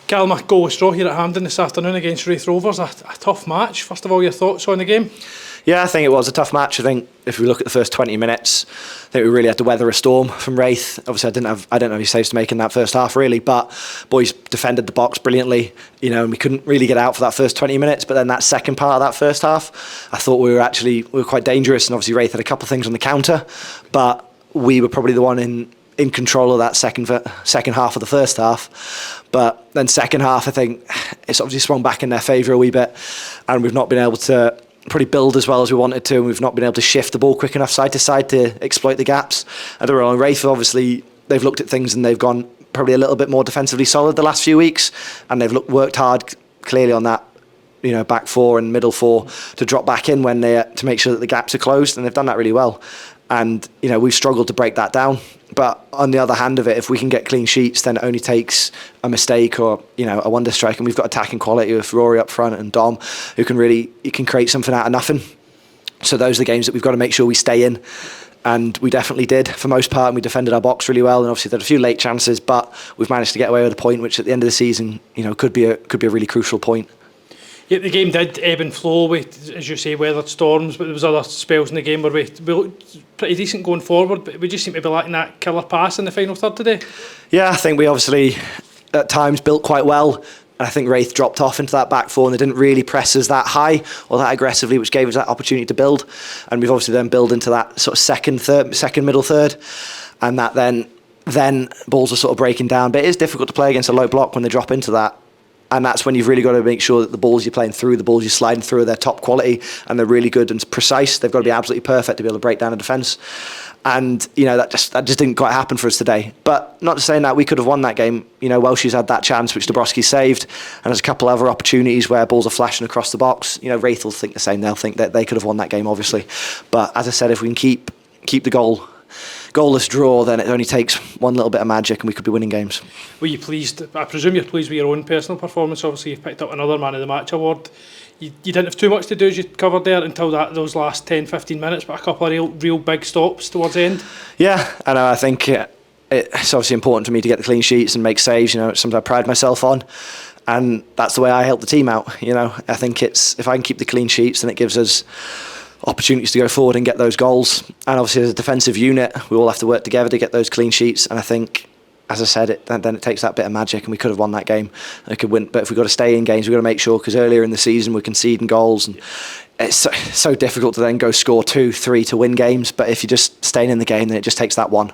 Callum, a goalless draw here at Hampden this afternoon against Raith Rovers. A tough match. First of all, your thoughts on the game? Yeah, I think it was a tough match. I think if we look at the first 20 minutes, I think we really had to weather a storm from Raith. Obviously, I didn't have any saves to make in that first half, really, but boys defended the box brilliantly, and we couldn't really get out for that first 20 minutes. But then that second part of that first half, I thought we were quite dangerous, and obviously Raith had a couple of things on the counter, but we were probably the one in control of that second half of the first half. But then second half, I think it's obviously swung back in their favour a wee bit, and we've not been able to probably build as well as we wanted to, and we've not been able to shift the ball quick enough side to side to exploit the gaps. And on Raith, obviously, they've looked at things and they've gone probably a little bit more defensively solid the last few weeks, and they've worked hard clearly on that, back four and middle four to drop back in when to make sure that the gaps are closed, and they've done that really well. And we've struggled to break that down. But on the other hand of it, if we can get clean sheets, then it only takes a mistake or a wonder strike, and we've got attacking quality with Rory up front and Dom, who can create something out of nothing. So those are the games that we've got to make sure we stay in, and we definitely did for most part, and we defended our box really well, and obviously there had a few late chances, but we've managed to get away with a point, which at the end of the season, could be a really crucial point. Yeah, the game did ebb and flow with, as you say, weathered storms, but there was other spells in the game where we looked pretty decent going forward, but we just seem to be lacking that killer pass in the final third today. Yeah, I think we obviously at times built quite well. I think Raith dropped off into that back four and they didn't really press us that high or that aggressively, which gave us that opportunity to build. And we've obviously then built into that sort of second middle third, and that then balls are sort of breaking down. But it is difficult to play against a low block when they drop into that. And that's when you've really got to make sure that the balls you're playing through, the balls you're sliding through are their top quality and they're really good and precise. They've got to be absolutely perfect to be able to break down a defence. And, that just didn't quite happen for us today. But not to say that we could have won that game. Welsh's had that chance, which Dabrowski saved. And there's a couple other opportunities where balls are flashing across the box. Raith will think the same. They'll think that they could have won that game, obviously. But as I said, if we can keep the goalless draw, then it only takes one little bit of magic and we could be winning games. Were you pleased? I presume you're pleased with your own personal performance. Obviously you've picked up another man of the match award. You didn't have too much to do, as you covered there, until those last 10-15 minutes, but a couple of real big stops towards the end. Yeah, I know. I think it's obviously important to me to get the clean sheets and make saves. It's something I pride myself on, and that's the way I help the team out. I think if I can keep the clean sheets, then it gives us opportunities to go forward and get those goals. And obviously as a defensive unit, we all have to work together to get those clean sheets. And I think, as I said, then it takes that bit of magic, and we could have won that game. And could win, but if we've got to stay in games, we've got to make sure, because earlier in the season we're conceding goals, and it's so difficult to then go score 2-3 to win games. But if you're just staying in the game, then it just takes that one.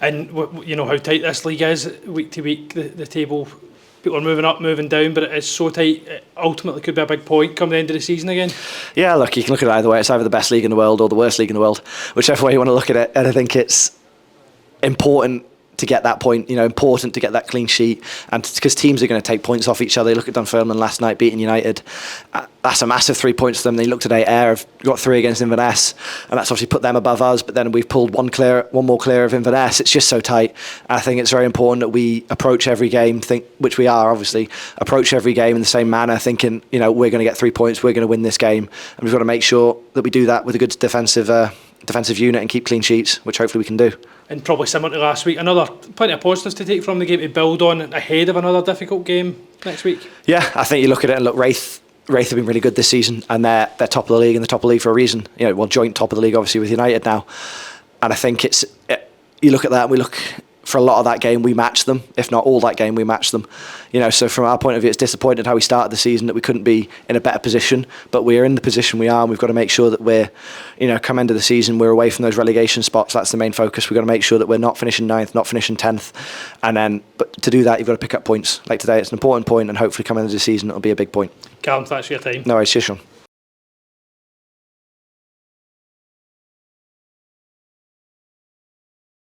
And how tight this league is week to week. The table, people are moving up, moving down, but it is so tight. It ultimately could be a big point come the end of the season again. Yeah, look, you can look at it either way. It's either the best league in the world or the worst league in the world, whichever way you want to look at it. And I think it's important to get that point, important to get that clean sheet, and because teams are going to take points off each other. You look at Dunfermline last night beating United. That's a massive 3 points to them. Then you look today, Ayr have got 3 against Inverness, and that's obviously put them above us, but then we've pulled one more clear of Inverness. It's just so tight. And I think it's very important that we approach every game, which we are obviously, approach every game in the same manner, thinking, we're going to get 3 points, we're going to win this game, and we've got to make sure that we do that with a good defensive unit and keep clean sheets, which hopefully we can do. And probably similar to last week, plenty of positives to take from the game to build on ahead of another difficult game next week. Yeah, I think you look at it and look, Raith have been really good this season, and they're top of the league, and the top of the league for a reason. Joint top of the league obviously with United now, and I think you look at that and we look. For a lot of that game, we matched them. If not all that game, we matched them. So from our point of view, it's disappointing how we started the season, that we couldn't be in a better position. But we're in the position we are, and we've got to make sure that we're, come end of the season, we're away from those relegation spots. That's the main focus. We've got to make sure that we're not finishing 9th, not finishing 10th. But to do that, you've got to pick up points. Like today, it's an important point, and hopefully come end of the season, it'll be a big point. Callum, thanks for your time. No worries, cheers, Sean.